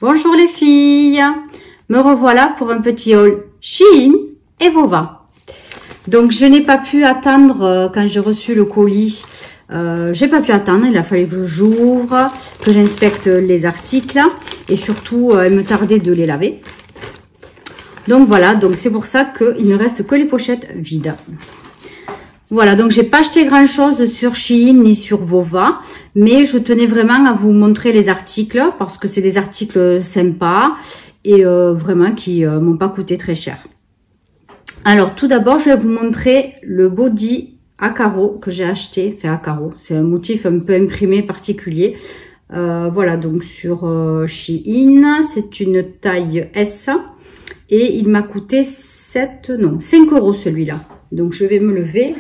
Bonjour les filles, me revoilà pour un petit haul Shein et Vova. Donc je n'ai pas pu attendre quand j'ai reçu le colis, j'ai pas pu attendre, il a fallu que j'ouvre, que j'inspecte les articles et surtout il me tardait de les laver. Donc voilà, donc c'est pour ça qu'il ne reste que les pochettes vides. Voilà, donc j'ai pas acheté grand chose sur Shein ni sur Vova, mais je tenais vraiment à vous montrer les articles parce que c'est des articles sympas et vraiment qui m'ont pas coûté très cher. Alors tout d'abord, je vais vous montrer le body à carreaux que j'ai acheté, fait à carreaux. C'est un motif un peu imprimé particulier. Voilà, donc sur Shein, c'est une taille S et il m'a coûté 5 € celui-là. Donc je vais me lever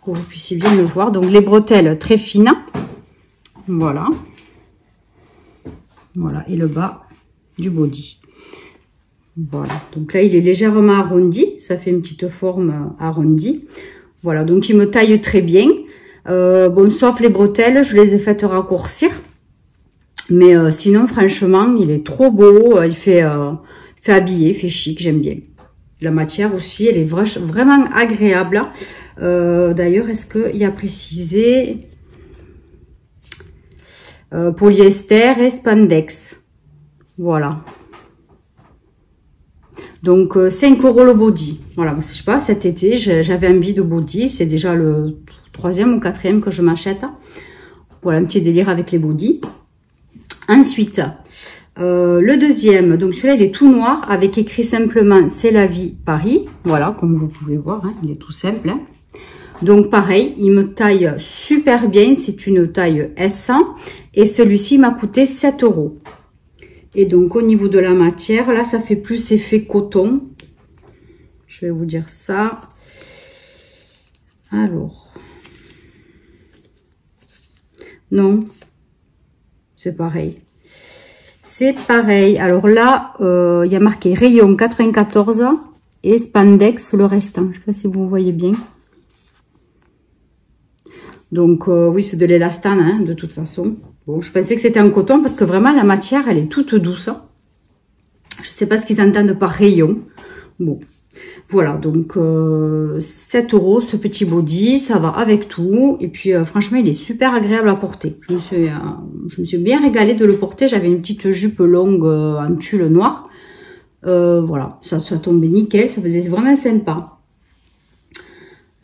pour que vous puissiez bien le voir. Donc les bretelles très fines, voilà, voilà, et le bas du body. Voilà, donc là il est légèrement arrondi, ça fait une petite forme arrondie. Voilà, donc il me taille très bien. Bon, sauf les bretelles, je les ai faites raccourcir. Mais sinon, franchement, il est trop beau. Il fait habiller, il fait chic, j'aime bien. La matière aussi, elle est vraiment agréable. D'ailleurs, est-ce qu'il y a précisé polyester et spandex? Voilà. Donc 5 € le body. Voilà, je sais pas, cet été j'avais envie de body, c'est déjà le 3e ou 4e que je m'achète. Voilà, un petit délire avec les bodys. Ensuite, le deuxième, donc celui-là il est tout noir avec écrit simplement c'est la vie Paris. Voilà, comme vous pouvez voir, hein, il est tout simple. Hein. Donc pareil, il me taille super bien, c'est une taille S et celui-ci m'a coûté 7 €. Et donc, au niveau de la matière, là, ça fait plus effet coton. Je vais vous dire ça. Alors. Non. C'est pareil. C'est pareil. Alors là, il y a marqué rayon 94 et spandex le restant. Je ne sais pas si vous voyez bien. Donc, oui, c'est de l'élastane, hein, de toute façon. Bon, je pensais que c'était un coton parce que vraiment, la matière, elle est toute douce. Je sais pas ce qu'ils entendent par rayon. Bon, voilà. Donc, 7 € ce petit body. Ça va avec tout. Et puis, franchement, il est super agréable à porter. Je me suis bien régalée de le porter. J'avais une petite jupe longue en tulle noir. Voilà, ça tombait nickel. Ça faisait vraiment sympa.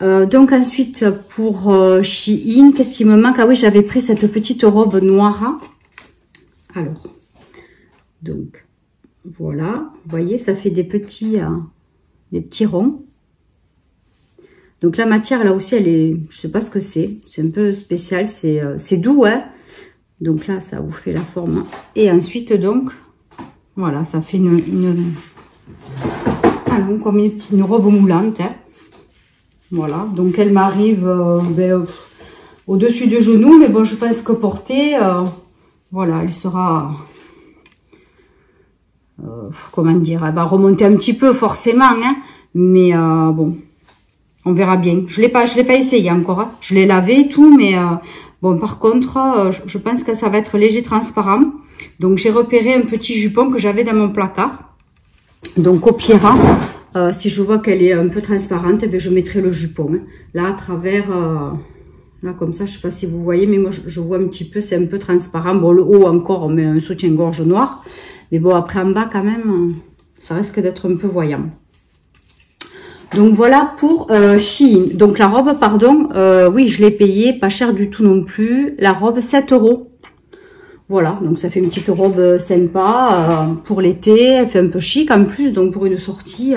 Donc ensuite pour Shein, qu'est-ce qui me manque? Ah oui, j'avais pris cette petite robe noire. Alors, donc voilà, vous voyez, ça fait des petits ronds. Donc la matière là aussi, elle est, je sais pas ce que c'est un peu spécial, c'est doux, hein. Donc là, ça vous fait la forme. Et ensuite donc, voilà, ça fait comme une robe moulante, hein. Voilà, donc elle m'arrive au-dessus du genou, mais bon, je pense que portée, voilà, elle sera, comment dire, elle va remonter un petit peu forcément, hein, mais bon, on verra bien. Je l'ai pas essayé encore, hein. Je l'ai lavé et tout, mais bon, par contre, je pense que ça va être léger transparent. Donc j'ai repéré un petit jupon que j'avais dans mon placard. Donc au pire, si je vois qu'elle est un peu transparente, eh je mettrai le jupon. Hein. Là, à travers, là comme ça, je sais pas si vous voyez, mais moi je vois un petit peu, c'est un peu transparent. Bon, le haut encore, on met un soutien-gorge noir. Mais bon, après en bas quand même, ça risque d'être un peu voyant. Donc voilà pour Shein. Donc la robe, pardon, oui, je l'ai payée, pas cher du tout non plus. La robe, 7 €. Voilà, donc ça fait une petite robe sympa pour l'été. Elle fait un peu chic en plus, donc pour une sortie,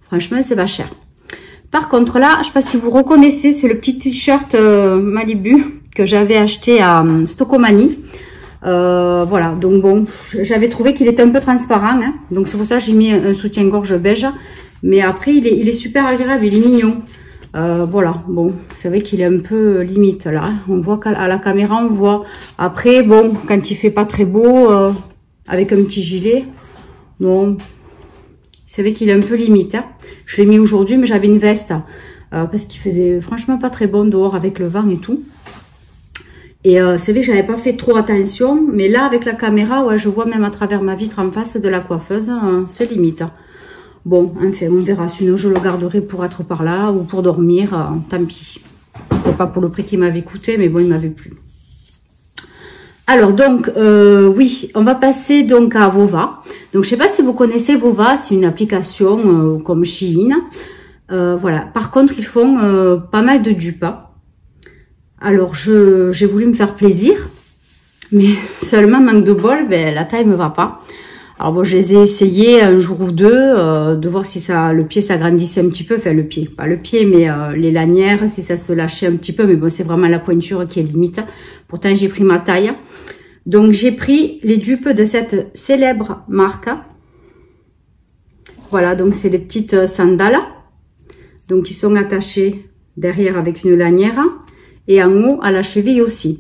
franchement, c'est pas cher. Par contre, là, je sais pas si vous reconnaissez, c'est le petit t-shirt Malibu que j'avais acheté à Stocomanie. Voilà, donc bon, j'avais trouvé qu'il était un peu transparent, hein, donc c'est pour ça que j'ai mis un soutien-gorge beige. Mais après, il est super agréable, il est mignon. Voilà, bon, c'est vrai qu'il est un peu limite là. On voit qu'à la caméra, on voit. Après, bon, quand il fait pas très beau, avec un petit gilet, non, c'est vrai qu'il est un peu limite. Hein. Je l'ai mis aujourd'hui, mais j'avais une veste parce qu'il faisait franchement pas très bon dehors avec le vent et tout. Et c'est vrai que j'avais pas fait trop attention, mais là avec la caméra, ouais, je vois même à travers ma vitre en face de la coiffeuse, c'est limite. Bon, enfin, on verra, sinon je le garderai pour être par là ou pour dormir, tant pis. C'était pas pour le prix qu'il m'avait coûté, mais bon, il m'avait plu. Alors donc, oui, on va passer donc à Vova. Donc je sais pas si vous connaissez Vova, c'est une application comme Shein. Voilà, par contre ils font pas mal de dupes. Alors, j'ai voulu me faire plaisir, mais seulement, manque de bol, ben, la taille me va pas. Alors bon, je les ai essayés un jour ou deux, de voir si ça, le pied s'agrandissait un petit peu, enfin le pied, pas le pied, mais les lanières, si ça se lâchait un petit peu, mais bon, c'est vraiment la pointure qui est limite. Pourtant, j'ai pris ma taille. Donc, j'ai pris les dupes de cette célèbre marque. Voilà, donc c'est des petites sandales. Donc, ils sont attachés derrière avec une lanière. Et en haut, à la cheville aussi.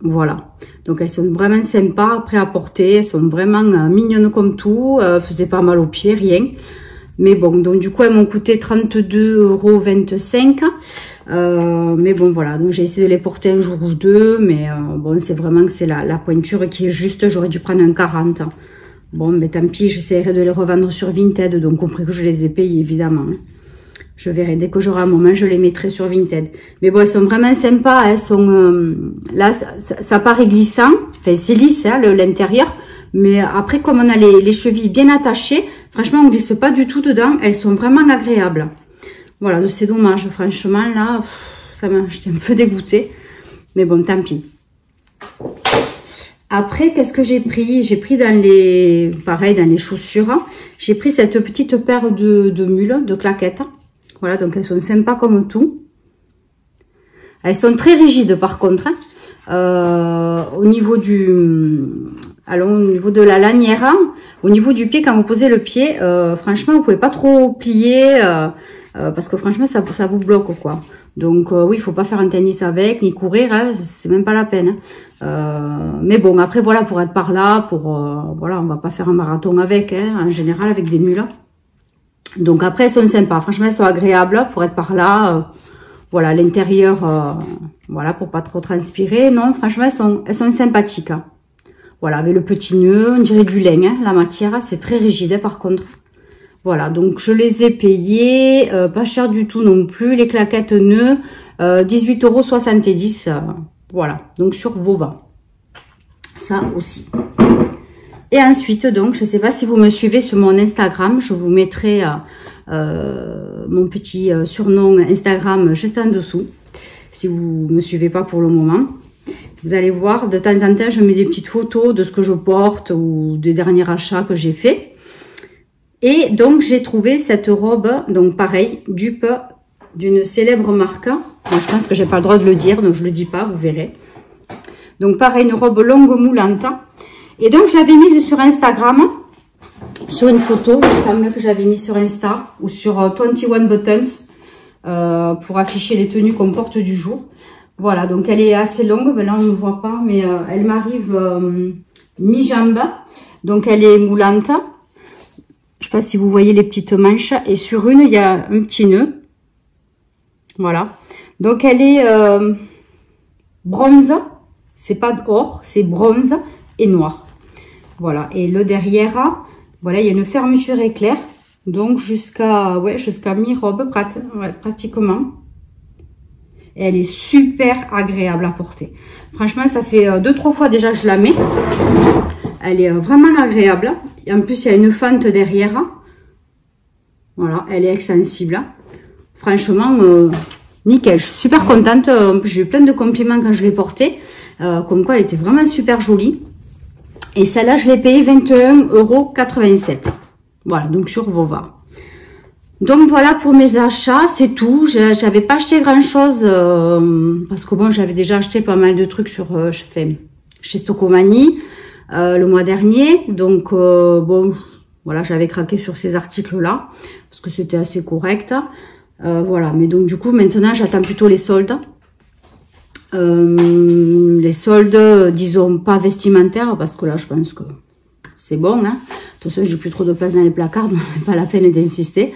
Voilà. Donc, elles sont vraiment sympas, prêtes à porter. Elles sont vraiment mignonnes comme tout. Faisaient pas mal aux pieds, rien. Mais bon, donc du coup, elles m'ont coûté 32,25 €. Mais bon, voilà. Donc, j'ai essayé de les porter un jour ou deux. Mais bon, c'est vraiment que c'est la pointure qui est juste. J'aurais dû prendre un 40. Bon, mais tant pis, j'essaierai de les revendre sur Vinted. Donc, compris que je les ai payés, évidemment. Je verrai, dès que j'aurai un moment, je les mettrai sur Vinted. Mais bon, elles sont vraiment sympas. Elles sont là, ça paraît glissant. Enfin, c'est lisse, hein, l'intérieur. Mais après, comme on a les chevilles bien attachées, franchement, on ne glisse pas du tout dedans. Elles sont vraiment agréables. Voilà, c'est dommage. Franchement, là, j'étais un peu dégoûtée. Mais bon, tant pis. Après, qu'est-ce que j'ai pris? J'ai pris dans les, pareil, dans les chaussures. J'ai pris cette petite paire de mules, de claquettes. Voilà, donc elles sont sympas comme tout. Elles sont très rigides par contre. Au niveau alors, au niveau de la lanière, au niveau du pied, quand vous posez le pied, franchement, vous pouvez pas trop plier parce que franchement, ça vous bloque quoi. Donc oui, il faut pas faire un tennis avec, ni courir, hein, c'est même pas la peine. Mais bon, après voilà, pour être par là, voilà, on va pas faire un marathon avec, hein, en général avec des mules. Donc après, elles sont sympas. Franchement, elles sont agréables pour être par là. Voilà, l'intérieur, voilà, pour pas trop transpirer. Non, franchement, elles sont sympathiques. Hein. Voilà, avec le petit nœud, on dirait du lin. Hein, la matière, c'est très rigide, hein, par contre. Voilà, donc je les ai payées. Pas cher du tout non plus. Les claquettes nœuds, 18,70 €. Voilà, donc sur Vova. Ça aussi. Et ensuite, donc, je ne sais pas si vous me suivez sur mon Instagram, je vous mettrai mon petit surnom Instagram juste en dessous, si vous ne me suivez pas pour le moment. Vous allez voir, de temps en temps, je mets des petites photos de ce que je porte ou des derniers achats que j'ai fait. Et donc, j'ai trouvé cette robe, donc pareil, dupe d'une célèbre marque. Bon, je pense que j'ai pas le droit de le dire, donc je le dis pas, vous verrez. Donc, pareil, une robe longue moulante. Et donc, je l'avais mise sur Instagram, sur une photo, il me semble que j'avais mis sur Insta, ou sur 21 Buttons, pour afficher les tenues qu'on porte du jour. Voilà, donc elle est assez longue, mais là on ne voit pas, mais elle m'arrive mi-jambe, donc elle est moulante. Je ne sais pas si vous voyez les petites manches, et sur une, il y a un petit nœud. Voilà, donc elle est bronze, c'est pas or, c'est bronze et noir. Voilà, et le derrière, voilà, il y a une fermeture éclair, donc jusqu'à mi-robe pratiquement. Et elle est super agréable à porter. Franchement, ça fait 2-3 fois déjà que je la mets. Elle est vraiment agréable. Et en plus, il y a une fente derrière. Voilà, elle est extensible. Franchement, nickel. Je suis super contente. En plus, j'ai eu plein de compliments quand je l'ai portée. Comme quoi, elle était vraiment super jolie. Et celle-là, je l'ai payée 21,87 €. Voilà, donc sur Vova. Donc voilà pour mes achats, c'est tout. J'avais pas acheté grand chose parce que bon, j'avais déjà acheté pas mal de trucs sur chez Stocomanie le mois dernier. Donc bon, voilà, j'avais craqué sur ces articles-là parce que c'était assez correct. Voilà, mais donc du coup maintenant j'attends plutôt les soldes. Les soldes, disons pas vestimentaires parce que là je pense que c'est bon. Hein. De toute façon, j'ai plus trop de place dans les placards, donc c'est pas la peine d'insister.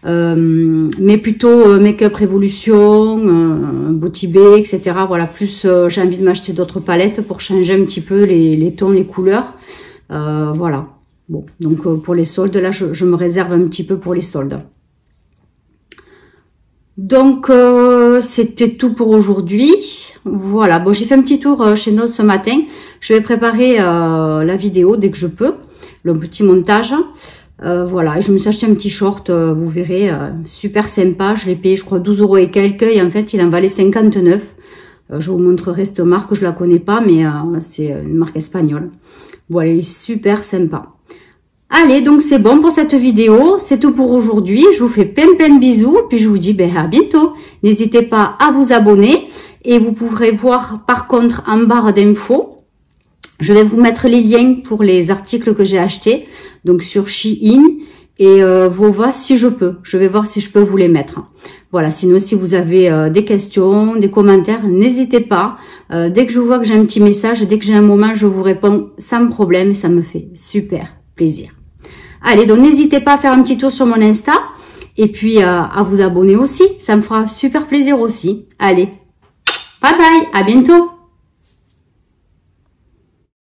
Mais plutôt Make-up Révolution, Beauty Bay, etc. Voilà, plus j'ai envie de m'acheter d'autres palettes pour changer un petit peu les tons, les couleurs. Voilà. Bon, donc pour les soldes, là, je me réserve un petit peu pour les soldes. Donc, c'était tout pour aujourd'hui. Voilà, bon, j'ai fait un petit tour chez Nose ce matin. Je vais préparer la vidéo dès que je peux, le petit montage. Voilà, et je me suis acheté un petit short, vous verrez, super sympa. Je l'ai payé, je crois, 12 € et quelques. Et en fait, il en valait 59. Je vous montrerai cette marque, je la connais pas, mais c'est une marque espagnole. Voilà, il est super sympa. Allez, donc c'est bon pour cette vidéo, c'est tout pour aujourd'hui. Je vous fais plein de bisous, puis je vous dis à bientôt. N'hésitez pas à vous abonner et vous pourrez voir par contre en barre d'infos, je vais vous mettre les liens pour les articles que j'ai achetés, donc sur Shein et Vova si je peux. Je vais voir si je peux vous les mettre. Voilà, sinon si vous avez des questions, des commentaires, n'hésitez pas. Dès que je vois que j'ai un petit message, dès que j'ai un moment, je vous réponds sans problème, ça me fait super plaisir. Allez, donc n'hésitez pas à faire un petit tour sur mon Insta et puis à vous abonner aussi. Ça me fera super plaisir aussi. Allez, bye bye, à bientôt.